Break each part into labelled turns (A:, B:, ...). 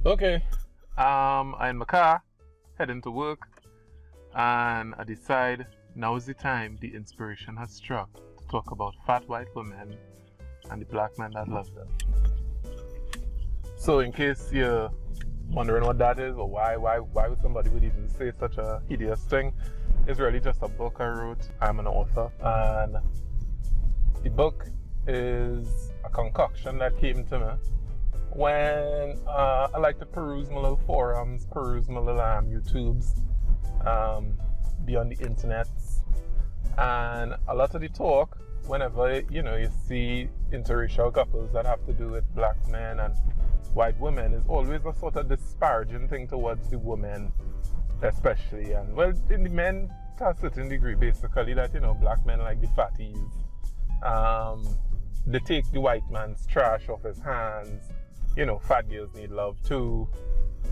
A: Okay, I'm in my car, heading to work, and I decide now is the time the inspiration has struck to talk about fat white women and the black men that love them. So in case you're wondering what that is or why would somebody would even say such a hideous thing, it's really just a book I wrote. I'm an author, and the book is a concoction that came to me when I like to peruse my little forums, peruse my little YouTubes, be on the internets, and a lot of the talk, whenever you see interracial couples that have to do with black men and white women, is always a sort of disparaging thing towards the women, especially, and well, in the men to a certain degree, basically, that black men like the fatties, they take the white man's trash off his hands. Fat girls need love too.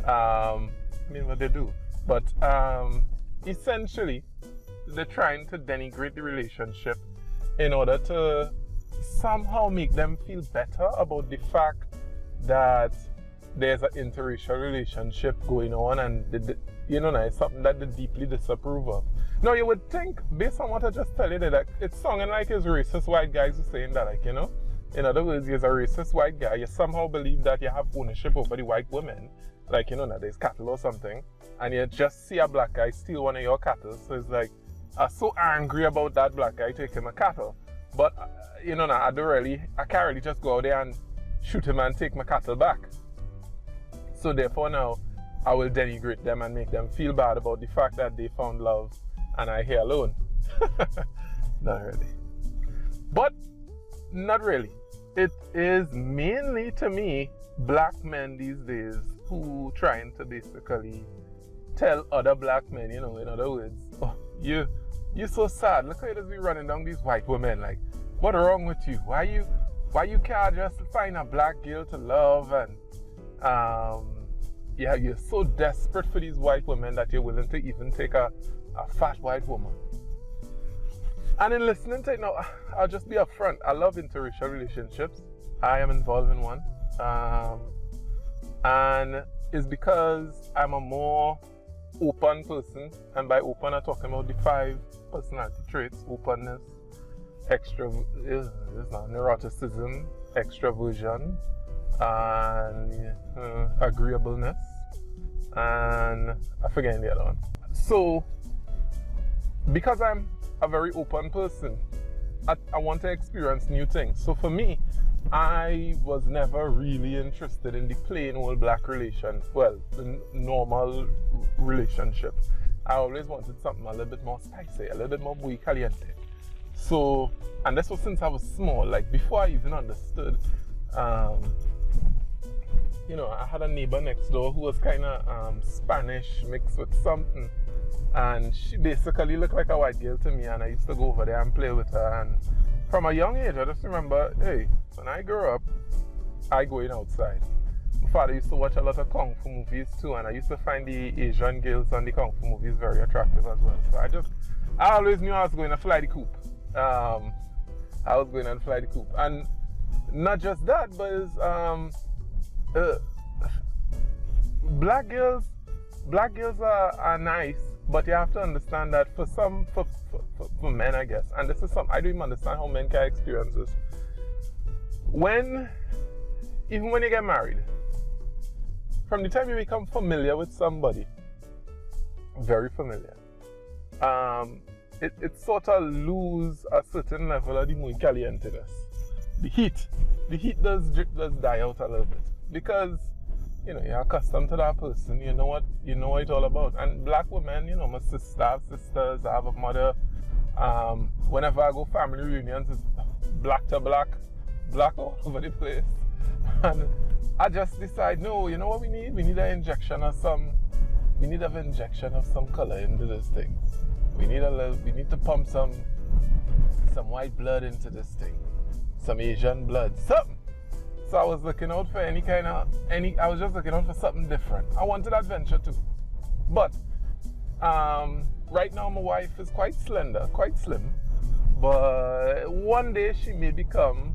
A: I mean, what they do. But essentially, they're trying to denigrate the relationship in order to somehow make them feel better about the fact that there's an interracial relationship going on, and it's something that they deeply disapprove of. Now, you would think, based on what I just tell you, that it's sounding like it's racist white guys who saying that, in other words, you're a racist white guy, you somehow believe that you have ownership over the white women, that there's cattle or something, and you just see a black guy steal one of your cattle, so it's like, I'm so angry about that black guy taking my cattle. But, I can't really just go out there and shoot him and take my cattle back. So therefore now, I will denigrate them and make them feel bad about the fact that they found love and I here alone. Not really. But, not really. It is mainly, to me, black men these days who trying to basically tell other black men, in other words, oh, you're so sad. Look how you just be running down these white women. Like, what's wrong with you? Why you can't just find a black girl to love? And you're so desperate for these white women that you're willing to even take a fat white woman. And in listening to it now, I'll just be upfront. I love interracial relationships. I am involved in one. And it's because I'm a more open person. And by open, I'm talking about the 5 personality traits: openness, neuroticism, extroversion, and agreeableness. And I forget the other one. So, because I'm a very open person, I want to experience new things. So for me, I was never really interested in the plain old black relation, the normal relationship. I always wanted something a little bit more spicy, a little bit more muy caliente. So, and this was since I was small, like before I even understood. I had a neighbor next door who was kind of Spanish mixed with something. And she basically looked like a white girl to me, and I used to go over there and play with her. And from a young age, I just remember, hey, when I grew up, I going outside. My father used to watch a lot of Kung Fu movies too, and I used to find the Asian girls on the Kung Fu movies very attractive as well. So I always knew I was going to fly the coop. And not just that, but it's, black girls are nice. But you have to understand that for men, I guess, and this is something I don't even understand how men can experience this. Even when you get married, from the time you become familiar with somebody, very familiar, it sort of lose a certain level of the muy calienteness. The heat does die out a little bit, because you're accustomed to that person, you know what it's all about. And black women, my sister, I have sisters, I have a mother. Whenever I go family reunions, it's black to black all over the place. And I just decide, no, you know what we need? We need an injection of some color into this thing. We need to pump some white blood into this thing. Some Asian blood, something. So I was looking out for I was just looking out for something different. I wanted adventure too. But right now my wife is quite slender, quite slim. But one day she may become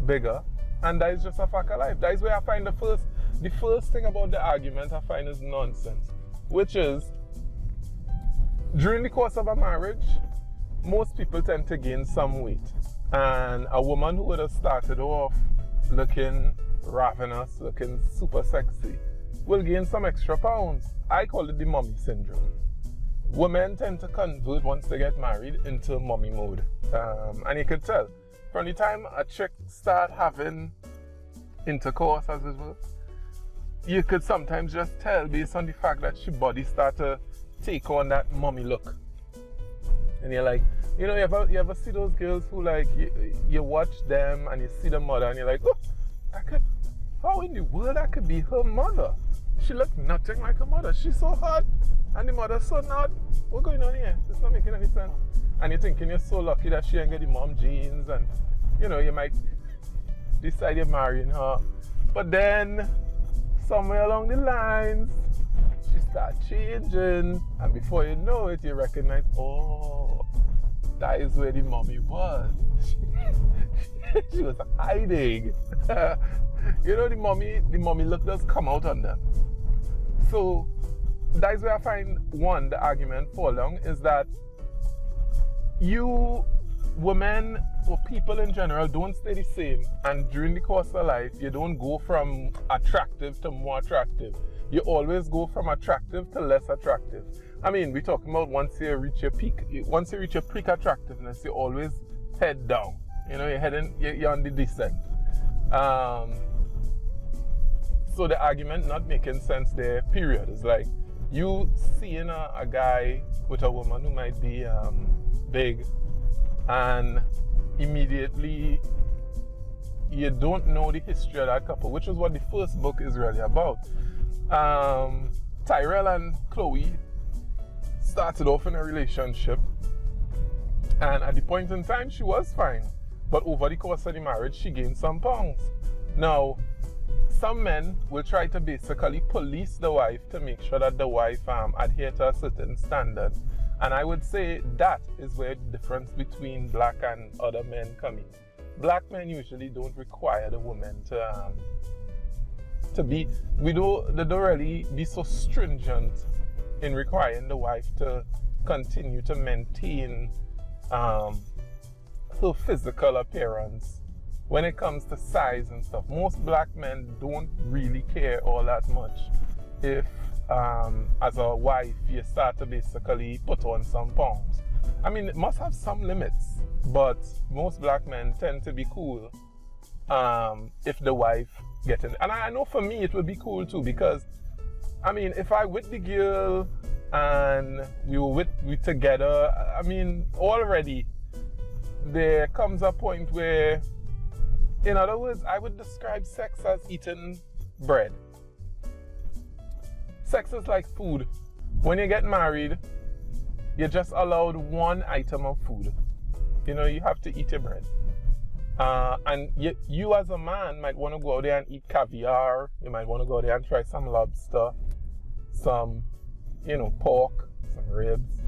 A: bigger. And that is just a fact of life. That is where I find the the first thing about the argument I find is nonsense, which is, during the course of a marriage, most people tend to gain some weight. And a woman who would have started off looking ravenous, looking super sexy, will gain some extra pounds. I call it the mommy syndrome. Women tend to convert once they get married into mommy mode. And you could tell, from the time a chick start having intercourse, as it were, you could sometimes just tell based on the fact that she body start to take on that mommy look. And you're like, you know, you ever see those girls who like, you watch them and you see the mother and you're like, oh, how in the world that could be her mother? She looked nothing like her mother. She's so hot and the mother's so not. What's going on here? It's not making any sense. And you're thinking you're so lucky that she ain't got the mom genes, and you know, you might decide you're marrying her. But then somewhere along the lines, she starts changing, and before you know it, you recognize, oh, that is where the mommy was. She was hiding. You know, the mommy look does come out on them. So that's where I find the argument fall down is that you women or people in general don't stay the same, and during the course of life you don't go from attractive to more attractive. You always go from attractive to less attractive. I mean, we're talking about once you reach your peak attractiveness, you always head down. You know, you're on the descent. So the argument not making sense there, period. It's like you seeing a guy with a woman who might be big, and immediately you don't know the history of that couple, which is what the first book is really about. Tyrell and Chloe started off in a relationship, and at the point in time she was fine, but over the course of the marriage she gained some pounds. Now, some men will try to basically police the wife to make sure that the wife adhere to a certain standard. And I would say that is where the difference between black and other men come in. Black men usually don't require the woman to be, they don't really be so stringent in requiring the wife to continue to maintain her physical appearance. When it comes to size and stuff, most black men don't really care all that much if as a wife you start to basically put on some pounds. I mean, it must have some limits, but most black men tend to be cool if the wife gets in. And I know for me it would be cool too, because I mean, if I with the girl and we together, I mean, already there comes a point where, in other words, I would describe sex as eating bread. Sex is like food. When you get married, you're just allowed one item of food. You know, you have to eat your bread. And you as a man might want to go out there and eat caviar. You might want to go out there and try some lobster, some, pork, some ribs.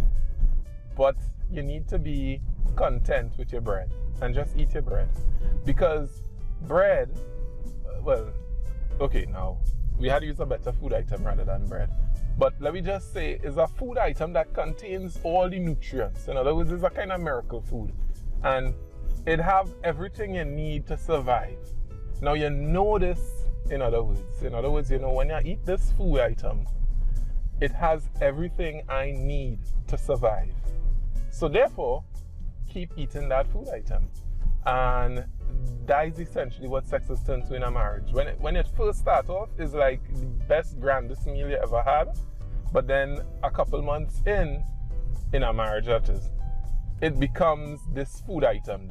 A: But you need to be content with your bread and just eat your bread. Because bread, now we had to use a better food item rather than bread. But let me just say, it's a food item that contains all the nutrients. In other words, it's a kind of miracle food. And it have everything you need to survive. Now you know this, in other words, when you eat this food item, it has everything I need to survive. So therefore, keep eating that food item. And that is essentially what sex has turned to in a marriage. When it first starts off, it's like the best, grandest meal you ever had. But then a couple months in a marriage, that is, it becomes this food item,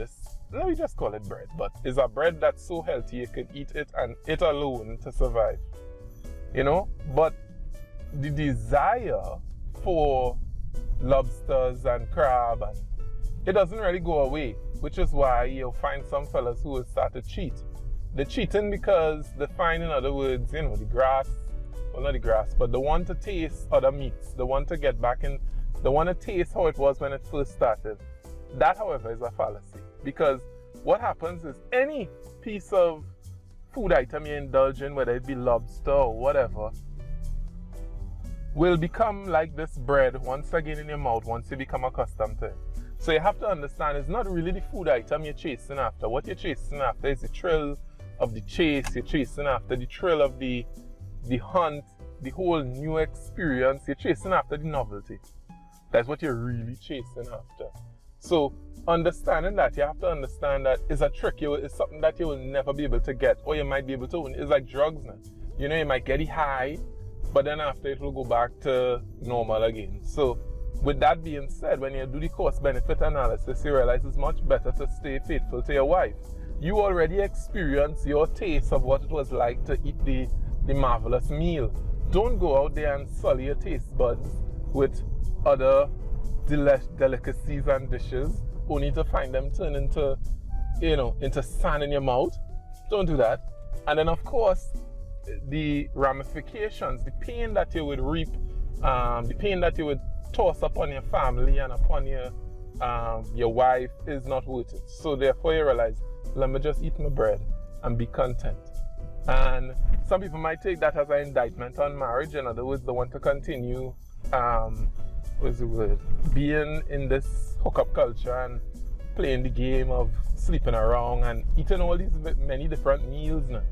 A: let me just call it bread, but it's a bread that's so healthy you can eat it and it alone to survive. But the desire for lobsters and crab, and it doesn't really go away, which is why you'll find some fellas who will start to cheat. They're cheating because they find, in other words, the grass, well, not the grass, but they want to taste other meats. They want to get back in, they want to taste how it was when it first started. That, however, is a fallacy, because what happens is any piece of food item you indulge in, whether it be lobster or whatever, will become like this bread once again in your mouth once you become accustomed to it. So you have to understand it's not really the food item you're chasing after. What you're chasing after is the thrill of the chase. You're chasing after the thrill of the hunt, the whole new experience. You're chasing after the novelty. That's what you're really chasing after. So understanding that, you have to understand that it's a trick. It's something that you will never be able to get, or you might be able to. It's like drugs now. You know, you might get it high, but then after it will go back to normal again. So with that being said, when you do the cost-benefit analysis, you realize it's much better to stay faithful to your wife. You already experienced your taste of what it was like to eat the marvelous meal. Don't go out there and sully your taste buds with other delicacies and dishes, only to find them turn into, into sand in your mouth. Don't do that. And then of course, the ramifications, the pain that you would reap, the pain that you would toss upon your family and upon your wife is not worth it. So therefore you realize, let me just eat my bread and be content. And some people might take that as an indictment on marriage. In other words, they want to continue being in this hookup culture and playing the game of sleeping around and eating all these many different meals now.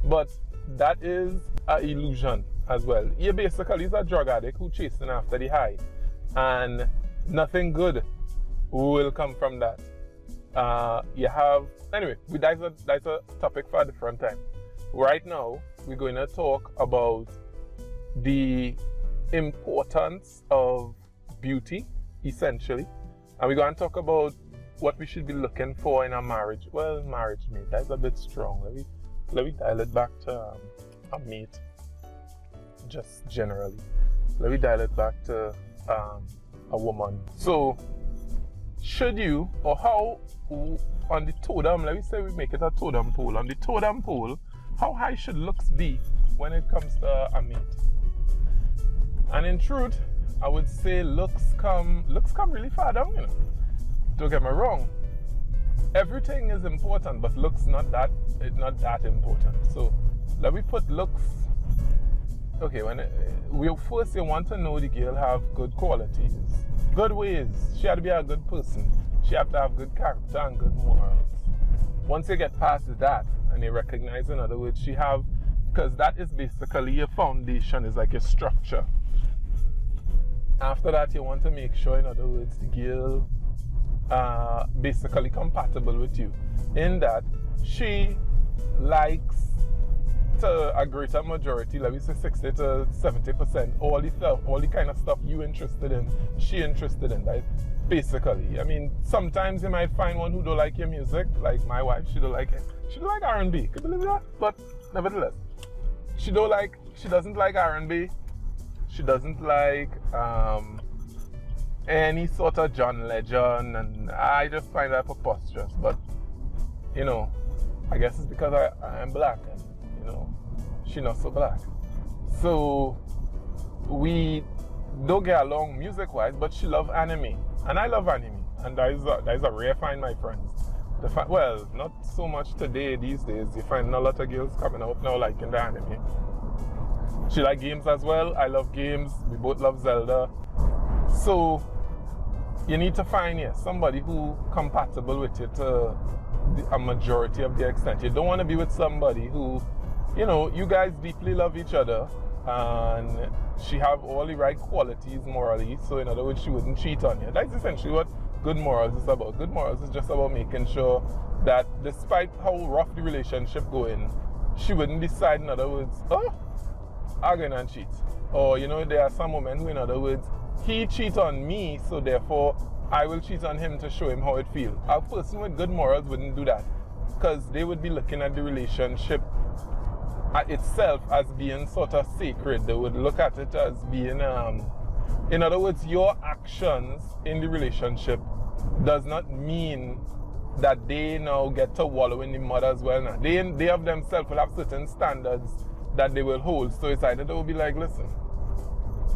A: But that is an illusion as well. You're basically a drug addict who's chasing after the high, and nothing good will come from that. Anyway, that's a topic for a different time. Right now, we're going to talk about the importance of beauty, essentially, and we're going to talk about what we should be looking for in a marriage. Well, marriage mate, that's a bit strong. Let me dial it back to a mate, just generally. Let me dial it back to a woman. So, should you, or how, on the totem, let me say we make it a totem pole. On the totem pole, how high should looks be when it comes to a mate? And in truth, I would say looks come really far down, Don't get me wrong. Everything is important, but looks not that important. So let me put looks. Okay, first you want to know the girl have good qualities, good ways. She had to be a good person. She have to have good character and good morals. Once you get past that and you recognize, in other words, because that is basically your foundation, is like your structure. After that, you want to make sure, in other words, the girl basically compatible with you, in that she likes to a greater majority, let me say 60 to 70%, all the kind of stuff you interested in, she interested in, right? Basically, I mean, sometimes you might find one who don't like your music, like my wife. She don't like R&B. Could you believe that? But nevertheless, she doesn't like R&B. She doesn't like any sort of John Legend, and I just find that preposterous. But I guess it's because I am black, and she's not so black. So we don't get along music-wise, but she loves anime, and I love anime, and that is a rare find, my friends. Well, not so much today. These days, you find a lot of girls coming out now liking the anime. She likes games as well. I love games. We both love Zelda. So you need to find somebody who compatible with you to a majority of the extent. You don't want to be with somebody who, you guys deeply love each other and she have all the right qualities morally. So in other words, she wouldn't cheat on you. That's essentially what good morals is about. Good morals is just about making sure that despite how rough the relationship going, she wouldn't decide, in other words, I'm going to cheat. Or, there are some women who, in other words, he cheat on me, so therefore I will cheat on him to show him how it feels. A person with good morals wouldn't do that, because they would be looking at the relationship itself as being sort of sacred. They would look at it as being, in other words, your actions in the relationship does not mean that they now get to wallow in the mud as well. Now, they of themselves will have certain standards that they will hold. So it's either they will be like, listen,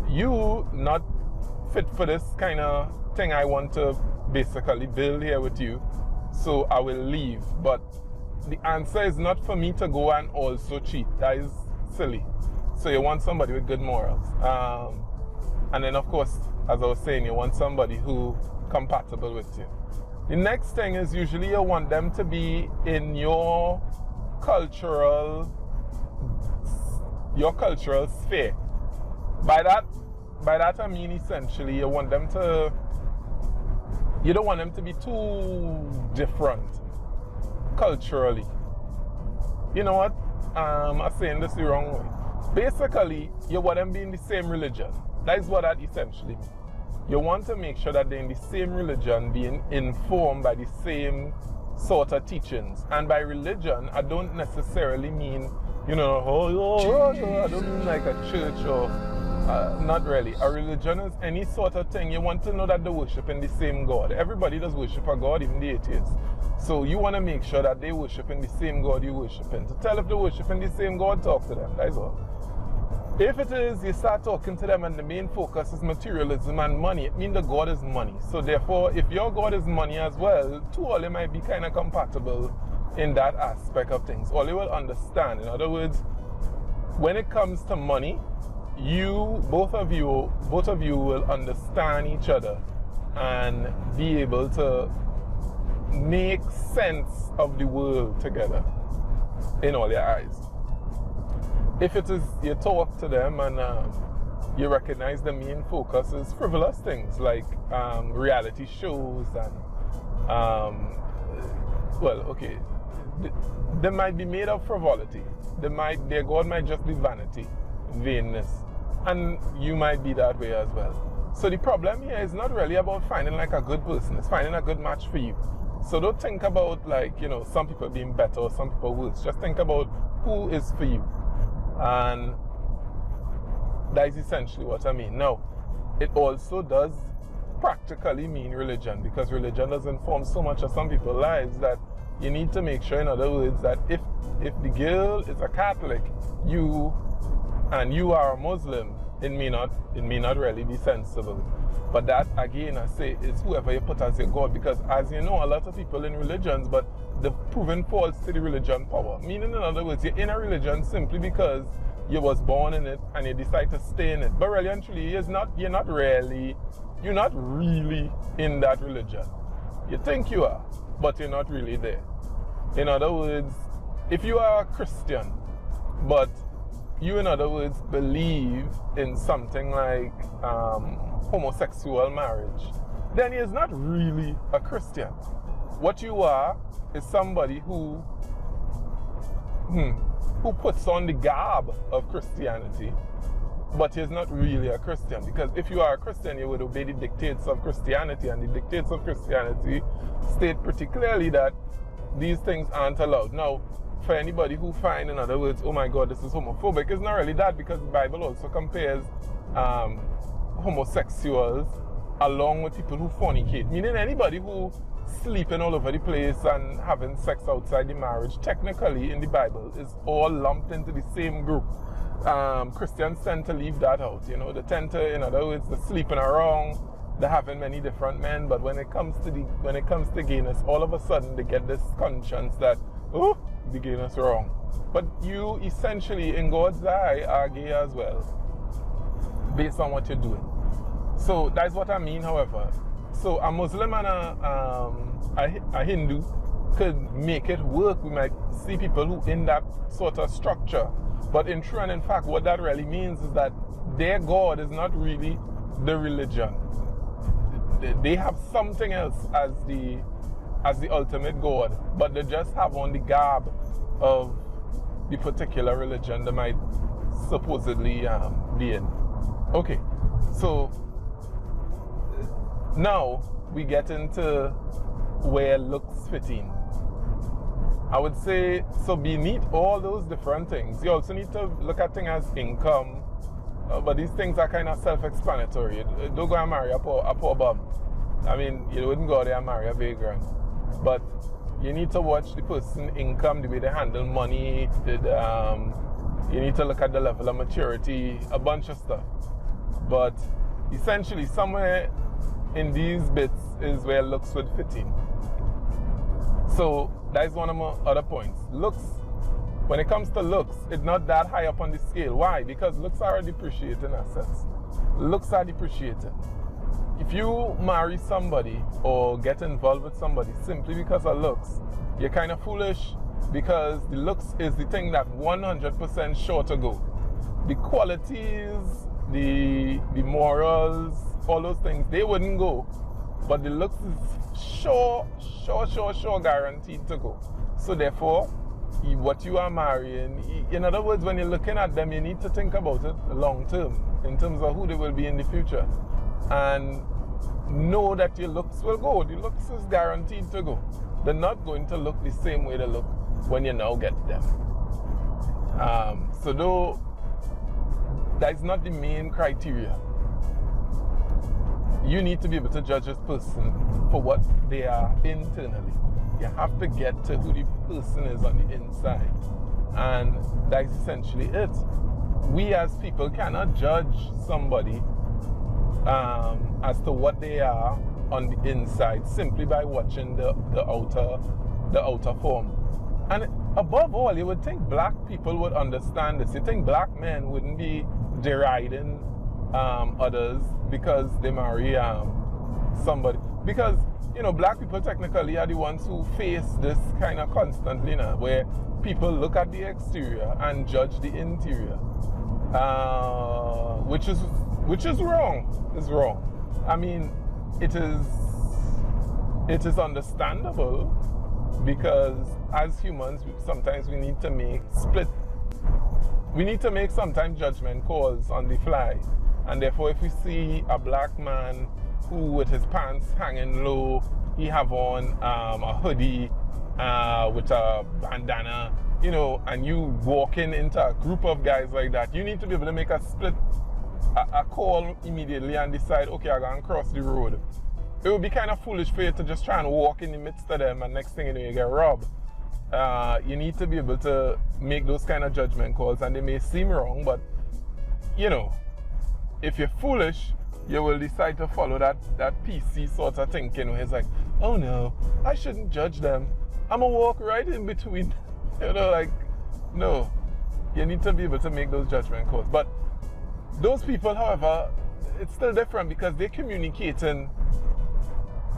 A: you not fit for this kind of thing I want to basically build here with you, so I will leave. But the answer is not for me to go and also cheat. That is silly. So you want somebody with good morals. And then of course, as I was saying, you want somebody who compatible with you. The next thing is usually you want them to be in your cultural sphere. By that I mean essentially you want them to, you don't want them to be too different culturally. You know what? I'm saying this the wrong way. Basically, you want them to be in the same religion. That is what that essentially means. You want to make sure that they're in the same religion, being informed by the same sort of teachings. And by religion, I don't necessarily mean, I don't mean like a church or, not really. A religion is any sort of thing. You want to know that they worship in the same God. Everybody does worship a God, even the atheists. So you want to make sure that they worship in the same God you worship in. To tell if they worship in the same God, talk to them. That's all. If it is, you start talking to them and the main focus is materialism and money, it means the God is money. So therefore, if your God is money as well, two all you might be kind of compatible in that aspect of things. All you will understand. In other words, when it comes to money, both of you will understand each other and be able to make sense of the world together in all your eyes. If it is you talk to them and you recognize the main focus is frivolous things like reality shows and they might be made of frivolity. Their God might just be vanity, vainness, and you might be that way as well. So the problem here is not really about finding like a good person, it's finding a good match for you. So don't think about some people being better or some people worse. Just think about who is for you. And that is essentially what I mean. Now, it also does practically mean religion, because religion does inform so much of some people's lives that you need to make sure, in other words, that if the girl is a Catholic, you are a Muslim, it may not really be sensible. But that, again, I say, is whoever you put as your God, because as you know, a lot of people in religions, but they've proven false to the religion power. Meaning, in other words, you're in a religion simply because you was born in it and you decide to stay in it. But really and truly, you're not really in that religion. You think you are, but you're not really there. In other words, if you are a Christian, but you, in other words, believe in something like homosexual marriage, then he is not really a Christian. What you are is somebody who puts on the garb of Christianity, but he is not really a Christian. Because if you are a Christian, you would obey the dictates of Christianity, and the dictates of Christianity state pretty clearly that these things aren't allowed. Now, for anybody who find, in other words, oh my God, this is homophobic, it's not really that, because the Bible also compares homosexuals along with people who fornicate, meaning anybody who sleeping all over the place and having sex outside the marriage, technically in the Bible, is all lumped into the same group. Christians tend to leave that out. They tend to, in other words, they're sleeping around, they're having many different men, but when it comes to gayness, all of a sudden they get this conscience that, oh, the gayness wrong. But you essentially, in God's eye, are gay as well, based on what you're doing. So that's what I mean, however. So a Muslim and a Hindu could make it work. We might see people who in that sort of structure. But in truth and in fact, what that really means is that their God is not really the religion. They have something else as the ultimate God, but they just have on the garb of the particular religion they might supposedly be in. Okay, so now we get into where looks fit in. I would say, so beneath all those different things, you also need to look at things as income, but these things are kind of self-explanatory. You don't go and marry a poor bum. I mean, you wouldn't go there and marry a vagrant. But you need to watch the person's income, the way they handle money, you need to look at the level of maturity, a bunch of stuff. But essentially, somewhere in these bits is where looks would fit in. So that is one of my other points. Looks, when it comes to looks, it's not that high up on the scale. Why? Because looks are a depreciating assets. Looks are depreciating. If you marry somebody or get involved with somebody simply because of looks, you're kind of foolish, because the looks is the thing that 100% sure to go. The qualities, the morals, all those things, they wouldn't go. But the looks is sure guaranteed to go. So therefore, what you are marrying, in other words, when you're looking at them, you need to think about it long term in terms of who they will be in the future. And know that your looks will go. The looks is guaranteed to go. They're not going to look the same way they look when you now get them. So though that's not the main criteria, you need to be able to judge this person for what they are internally. You have to get to who the person is on the inside. And that's essentially it. We as people cannot judge somebody as to what they are on the inside simply by watching the outer form. And above all, you would think black people would understand this. You think black men wouldn't be deriding others because they marry somebody. Because, you know, black people technically are the ones who face this kind of constantly now, where people look at the exterior and judge the interior, which is wrong. It's wrong. I mean, it is understandable, because as humans, sometimes we need to make sometimes judgment calls on the fly. And therefore, if we see a black man who with his pants hanging low, he have on a hoodie with a bandana, you know, and you walking into a group of guys like that, you need to be able to make a call immediately and decide, okay, I'm going to cross the road. It would be kind of foolish for you to just try and walk in the midst of them and next thing you know, you get robbed. You need to be able to make those kind of judgment calls, and they may seem wrong, but, you know, if you're foolish, you will decide to follow that PC sort of thinking where it's like, oh no, I shouldn't judge them. I'm going to walk right in between. You know, like, no. You need to be able to make those judgment calls. But those people, however, it's still different, because they're communicating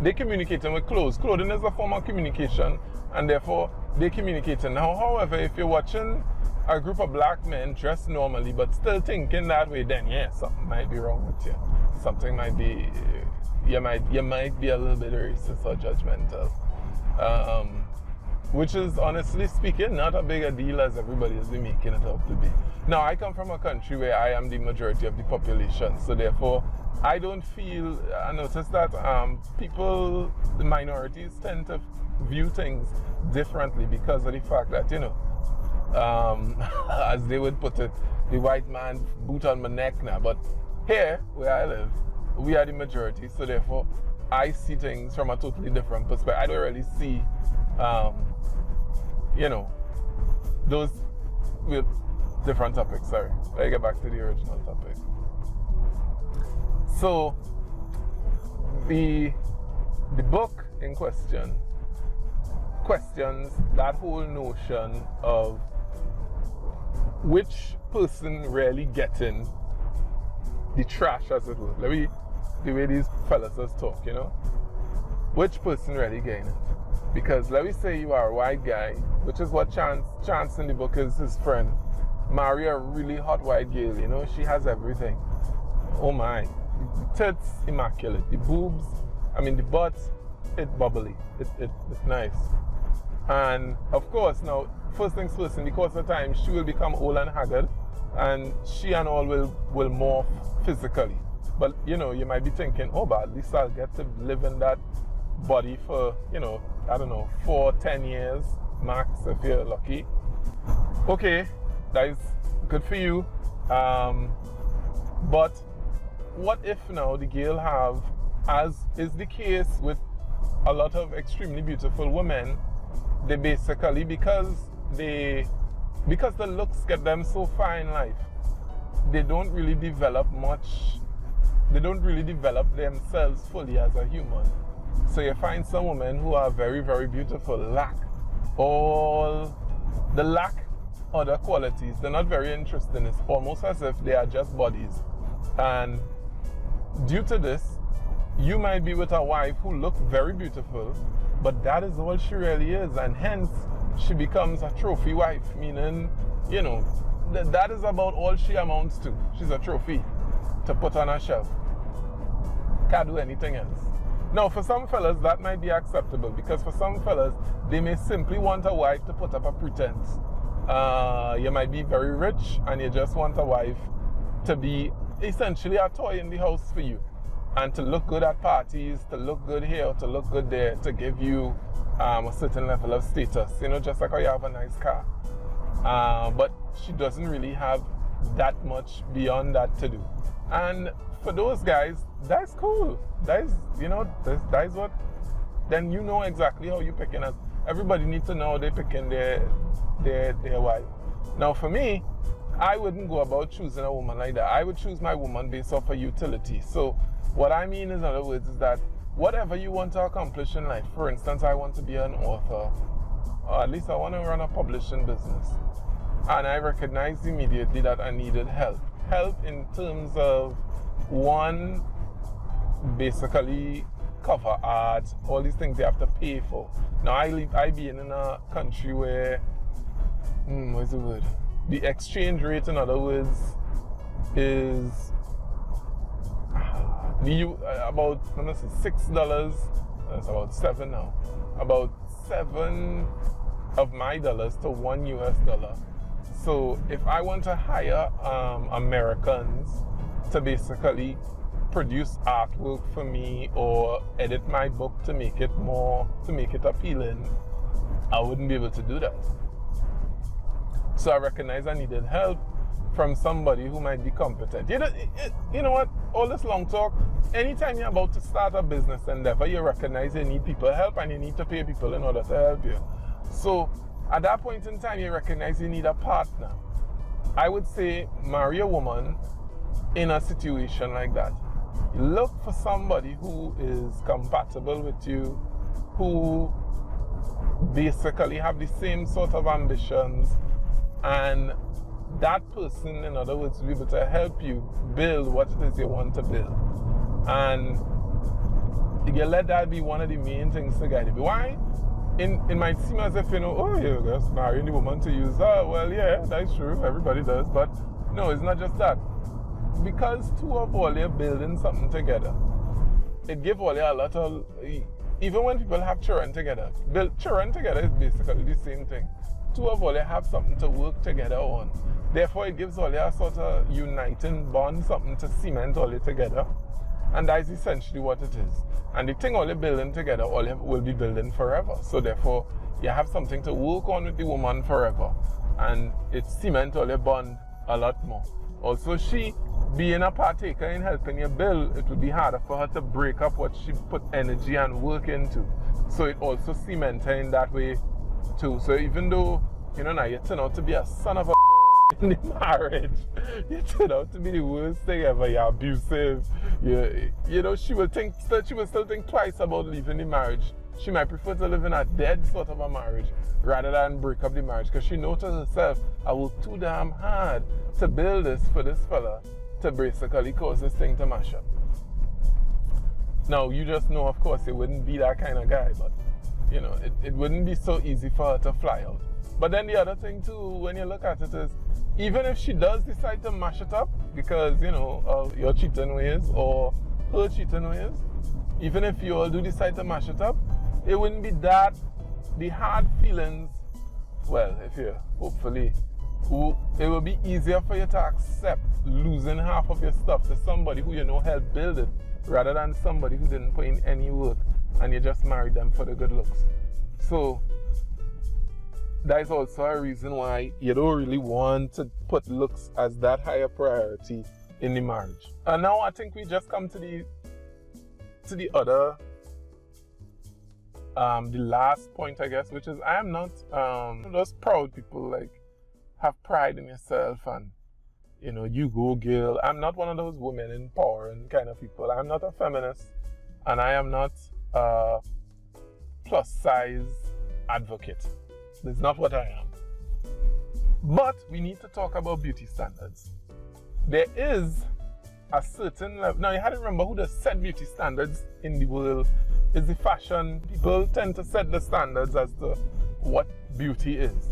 A: with clothes. Clothing is a form of communication, and therefore they're communicating. Now, however, if you're watching a group of black men dressed normally but still thinking that way, then yeah, something might be wrong with you. Something might be, you might be a little bit racist or judgmental. Which is, honestly speaking, not a big a deal as everybody is making it out to be. Now, I come from a country where I am the majority of the population, so therefore, I don't feel, I notice that people, the minorities, tend to view things differently because of the fact that, you know, as they would put it, the white man boot on my neck now. But here, where I live, we are the majority, so therefore, I see things from a totally different perspective. I don't really see, you know, those with different topics. Sorry, let me get back to the original topic. So, the book in question questions that whole notion of which person really getting the trash, as it were. The way these fellas talk, you know, which person really getting it? Because let me say you are a white guy, which is what Chance in the book is his friend. Marry a really hot white girl, you know, she has everything. Oh my, the tits immaculate, the boobs, the butt, it's bubbly, it's nice. And of course, now, first things first, in the course of time, she will become old and haggard, and she and all will morph physically. But, you know, you might be thinking, oh, but at least I'll get to live in that body for, you know, I don't know, 4-10 years max if you're lucky. Okay, that is good for you. But what if now the girl have, as is the case with a lot of extremely beautiful women, they basically, because the looks get them so far in life, they don't really develop themselves fully as a human. So you find some women who are very, very beautiful, lack all the lack other qualities. They're not very interesting. It's almost as if they are just bodies. And due to this, you might be with a wife who looks very beautiful, but that is all she really is, and hence she becomes a trophy wife, meaning, you know, that is about all she amounts to. She's a trophy to put on a shelf. Can't do anything else. Now, for some fellas, that might be acceptable, because for some fellas, they may simply want a wife to put up a pretense. You might be very rich, and you just want a wife to be essentially a toy in the house for you, and to look good at parties, to look good here, to look good there, to give you a certain level of status, you know, just like how you have a nice car. But she doesn't really have that much beyond that to do. And for those guys, that's cool. That is, you know, that is what, then you know exactly how you're picking us. Everybody needs to know they're picking their wife. Now for me, I wouldn't go about choosing a woman like that. I would choose my woman based off her utility. So what I mean is, in other words, is that whatever you want to accomplish in life, for instance, I want to be an author, or at least I want to run a publishing business. And I recognized immediately that I needed help. Help in terms of, one, basically cover art, all these things you have to pay for. Now I be in a country where, what's the word? The exchange rate, in other words, is about, let me see, $6. It's about $7 now. About $7 of my dollars to $1 US. So if I want to hire Americans to basically produce artwork for me or edit my book to make it appealing, I wouldn't be able to do that. So I recognize I needed help from somebody who might be competent. You know what? All this long talk, anytime you're about to start a business endeavor, you recognize you need people help, and you need to pay people in order to help you. So at that point in time, you recognize you need a partner. I would say marry a woman in a situation like that. Look for somebody who is compatible with you, who basically have the same sort of ambitions, and that person, in other words, will be able to help you build what it is you want to build. And you let that be one of the main things to guide you. Why? It might seem as if, you know, oh, you're just marrying the woman to use her. Well, yeah, that's true. Everybody does. But no, it's not just that. Because two of all you're building something together, it gives all you a lot of, even when people have children together, children together is basically the same thing. Two of all you have something to work together on. Therefore, it gives all you a sort of uniting bond, something to cement all you together. And that is essentially what it is. And the thing all you're building together, all you will be building forever. So therefore, you have something to work on with the woman forever. And it cements all your bond a lot more. Also, she, being a partaker in helping you build, it would be harder for her to break up what she put energy and work into. So it also cements her in that way too. So even though, you know, now you turn out to be a son of a in the marriage, you turn out to be the worst thing ever. You're abusive. You know, she will still think twice about leaving the marriage. She might prefer to live in a dead sort of a marriage rather than break up the marriage, because she knows to herself, I worked too damn hard to build this for this fella to basically cause this thing to mash up. Now, you just know, of course, it wouldn't be that kind of guy, but you know, it wouldn't be so easy for her to fly out. But then the other thing too, when you look at it, is even if she does decide to mash it up because, you know, of your cheating ways or her cheating ways, even if you all do decide to mash it up, it wouldn't be that, the hard feelings, well, if you hopefully, it will be easier for you to accept losing half of your stuff to somebody who you know helped build it, rather than somebody who didn't put in any work and you just married them for the good looks. So that is also a reason why you don't really want to put looks as that higher priority in the marriage. And now I think we just come to the other, the last point, I guess, which is I am not those proud people, like, have pride in yourself and, you know, you go girl. I'm not one of those women in power and kind of people. I'm not a feminist, and I am not a plus size advocate. That's not what I am. But we need to talk about beauty standards. There is a certain level. Now, you had to remember who does set beauty standards in the world is the fashion. People tend to set the standards as to what beauty is.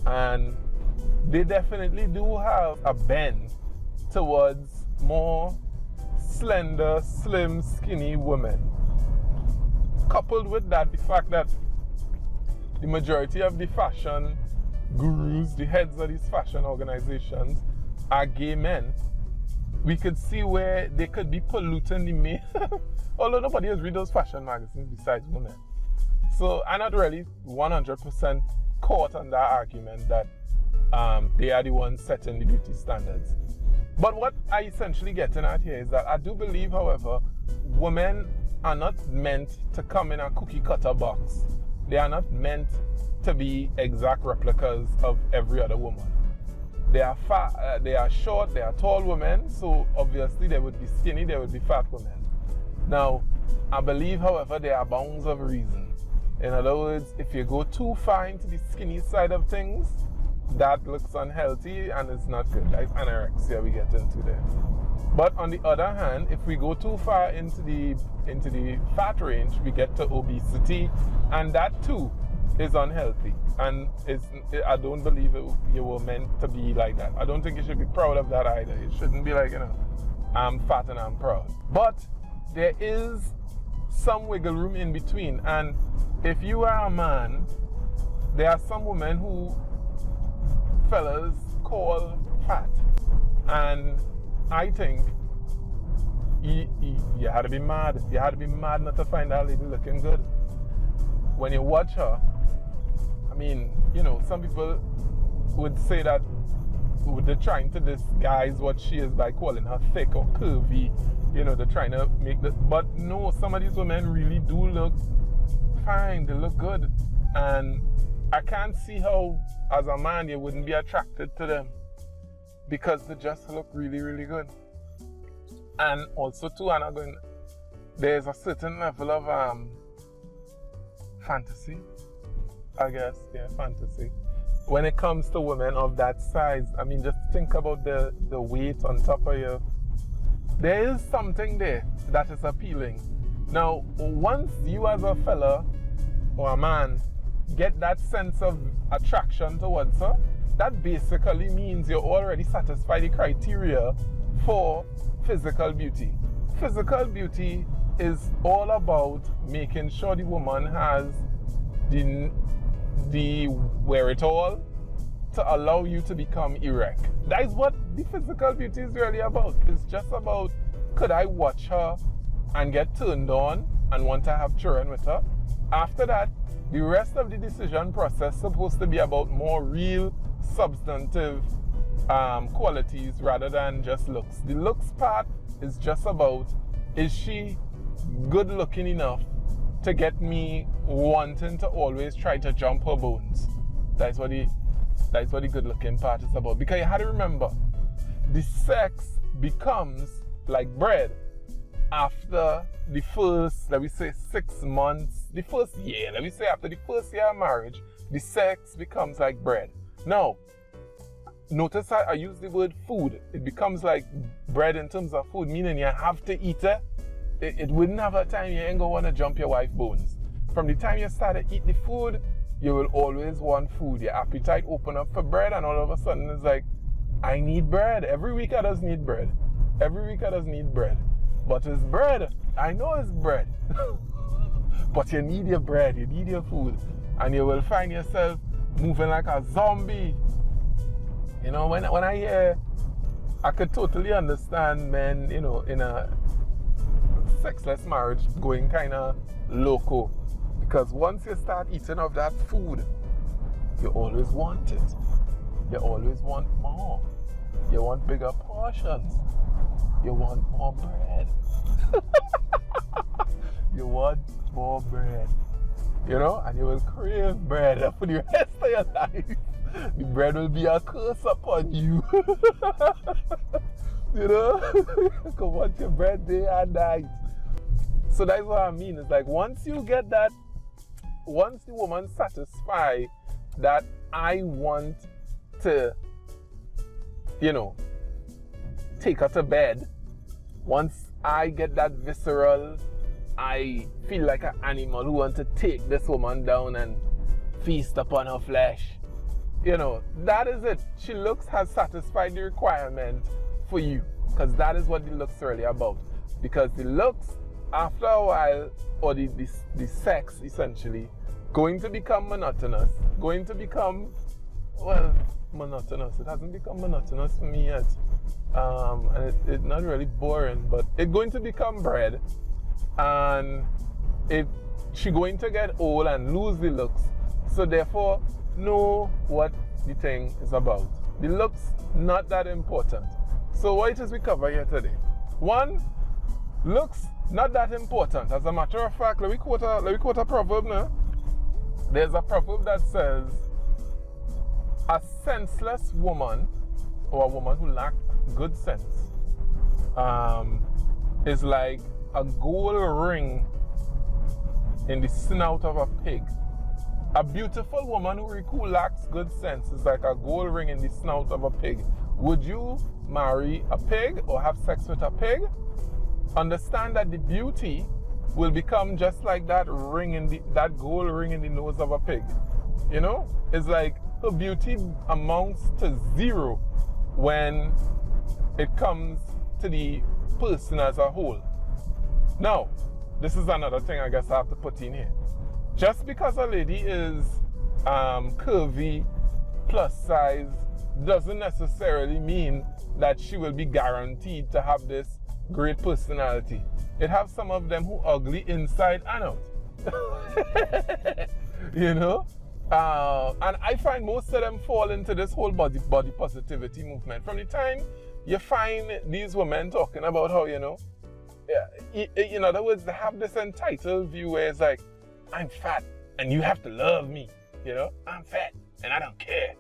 A: And they definitely do have a bend towards more slender, slim, skinny women. Coupled with that, the fact that the majority of the fashion gurus, the heads of these fashion organizations, are gay men. We could see where they could be polluting the male, although nobody has read those fashion magazines besides women. So I'm not really 100% caught on that argument that they are the ones setting the beauty standards. But what I essentially getting at here is that I do believe, however, women are not meant to come in a cookie cutter box. They are not meant to be exact replicas of every other woman. They are fat, they are short, they are tall women, so obviously they would be skinny, they would be fat women. Now, I believe, however, there are bounds of reason. In other words, if you go too far into the skinny side of things, that looks unhealthy and is not good. Like anorexia we get into there. But on the other hand, if we go too far into the fat range, we get to obesity, and that too is unhealthy. And I don't believe you were meant to be like that. I don't think you should be proud of that either. It shouldn't be like, I'm fat and I'm proud. But there is some wiggle room in between. And if you are a man, there are some women who fellas call fat. And I think you had to be mad. You had to be mad not to find that lady looking good. When you watch her, I mean, some people would say that they're trying to disguise what she is by calling her thick or curvy. They're trying to make this. But no, some of these women really do look fine. They look good. And I can't see how, as a man, you wouldn't be attracted to them. Because they just look really, really good. And also, too, there's a certain level of fantasy, I guess. Yeah, fantasy. When it comes to women of that size, I mean, just think about the weight on top of you. There is something there that is appealing. Now, once you as a fella or a man get that sense of attraction towards her, that basically means you already satisfy the criteria for physical beauty. Physical beauty is all about making sure the woman has the wherewithal to allow you to become erect. That is what the physical beauty is really about. It's just about, could I watch her and get turned on and want to have children with her? After that, the rest of the decision process is supposed to be about more real, substantive qualities rather than just looks. The looks part is just about, is she good looking enough to get me wanting to always try to jump her bones? That's what the good looking part is about. Because you had to remember, the sex becomes like bread after the first, let me say, 6 months, the first year, let me say after the first year of marriage, the sex becomes like bread. Now, notice I use the word food. It becomes like bread in terms of food, meaning you have to eat it. It wouldn't have a time you ain't gonna want to jump your wife's bones. From the time you started eating the food, you will always want food. Your appetite open up for bread, and all of a sudden it's like, I need bread. Every week I just need bread. Every week I just need bread. But it's bread. I know it's bread. But you need your bread, you need your food. And you will find yourself moving like a zombie. When I hear, I could totally understand men, in a sexless marriage going kind of loco. Because once you start eating of that food, you always want it. You always want more. You want bigger portions. You want more bread. You want more bread. And you will crave bread for the rest of your life. The bread will be a curse upon you. You can want your bread day and night. So that's what I mean. It's like once you get that, once the woman satisfy that I want to, you know, take her to bed, once I get that visceral, I feel like an animal who wants to take this woman down and feast upon her flesh. You know, that is it. She looks has satisfied the requirement for you, because that is what the looks really about. Because the looks, after a while, or the sex essentially, going to become monotonous, going to become, well, monotonous. It hasn't become monotonous for me yet. And it's not really boring, but it's going to become bread. And she going to get old and lose the looks. So therefore, know what the thing is about. The looks, not that important. So what it is we cover here today? One, looks, not that important. As a matter of fact, let me quote a proverb now. There's a proverb that says, a senseless woman, or a woman who lacks good sense, is like a gold ring in the snout of a pig. A beautiful woman who lacks good sense is like a gold ring in the snout of a pig. Would you marry a pig or have sex with a pig? Understand that the beauty will become just like that gold ring in the nose of a pig. You know, it's like her beauty amounts to zero when it comes to the person as a whole. Now, this is another thing I guess I have to put in here. Just because a lady is curvy, plus size, doesn't necessarily mean that she will be guaranteed to have this great personality. It have some of them who ugly inside and out. You know? And I find most of them fall into this whole body positivity movement. From the time you find these women talking about how, you know, in other words, they have this entitled view where it's like, I'm fat and you have to love me. You know, I'm fat and I don't care.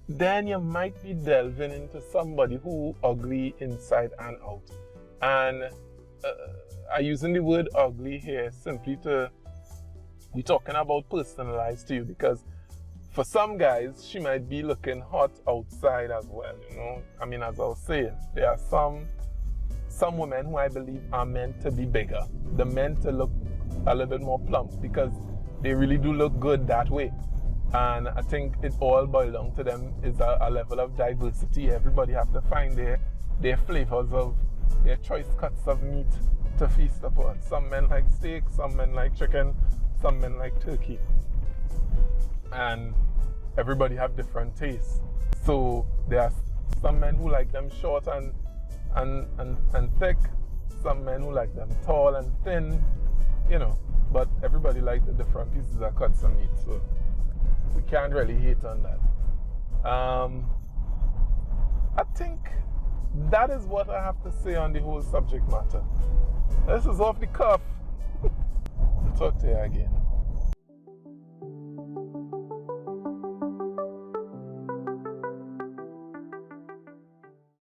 A: Then you might be delving into somebody who ugly inside and out. And I'm using the word ugly here simply to be talking about personalized to you, because for some guys, she might be looking hot outside as well, you know. I mean, as I was saying, there are some women who I believe are meant to be bigger. They're meant to look a little bit more plump because they really do look good that way. And I think it all boils down to them is a level of diversity. Everybody have to find their flavors of their choice cuts of meat to feast upon. Some men like steak, some men like chicken, some men like turkey. And everybody have different tastes. So there are some men who like them short and thick, some men who like them tall and thin, you know, but everybody likes the different pieces of cuts of meat, so we can't really hate on that. I think that is what I have to say on the whole subject matter. This is off the cuff. I'll talk to you again.